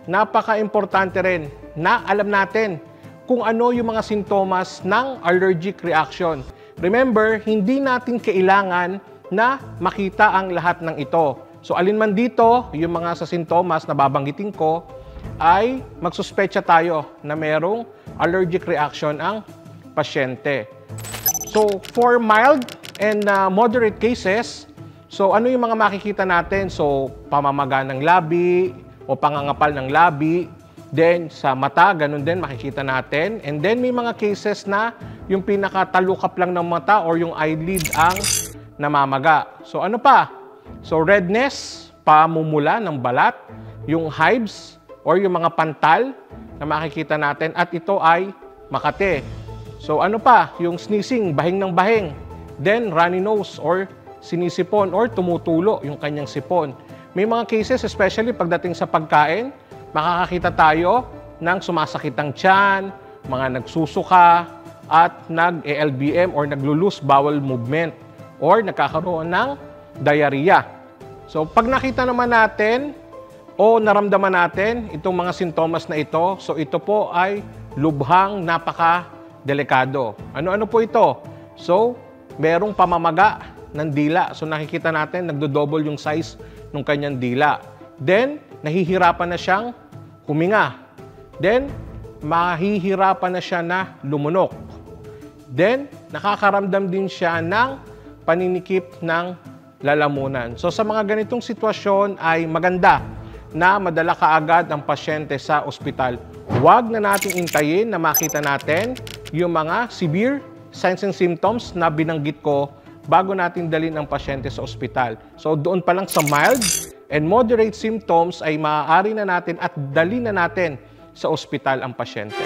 napaka-importante rin na alam natin kung ano yung mga sintomas ng allergic reaction. Remember, hindi natin kailangan na makita ang lahat ng ito. So alinman dito, yung mga sa sintomas na babanggitin ko, ay magsuspecha tayo na merong allergic reaction ang pasyente. So for mild and moderate cases, so ano yung mga makikita natin? So pamamaga ng labi o pangangapal ng labi. Then, sa mata, ganun din makikita natin. And then, may mga cases na yung pinakatalukap lang ng mata or yung eyelid ang namamaga. So, ano pa? So, redness, pamumula ng balat, yung hives or yung mga pantal na makikita natin. At ito ay makate. So, ano pa? Yung sneezing, bahing ng bahing. Then, runny nose or sinisipon or tumutulo yung kanyang sipon. May mga cases, especially pagdating sa pagkain, makakakita tayo ng sumasakit ang tiyan, mga nagsusuka, at nag-LBM or naglo-loose bowel movement or nagkakaroon ng diarrhea. So, pag nakita naman natin o naramdaman natin itong mga sintomas na ito, so ito po ay lubhang napaka-delikado. Ano-ano po ito? So, merong pamamaga ng dila. So, nakikita natin, nagdo-double yung size ng kanyang dila. Then, nahihirapan na siyang huminga. Then, mahihirapan na siya na lumunok. Then, nakakaramdam din siya ng paninikip ng lalamunan. So, sa mga ganitong sitwasyon ay maganda na madala kaagad ang pasyente sa ospital. Huwag na nating intayin na makita natin yung mga severe signs and symptoms na binanggit ko bago natin dalhin ang pasyente sa ospital. So, doon pa lang sa mild and moderate symptoms ay maaari na natin at dalhin na natin sa ospital ang pasyente.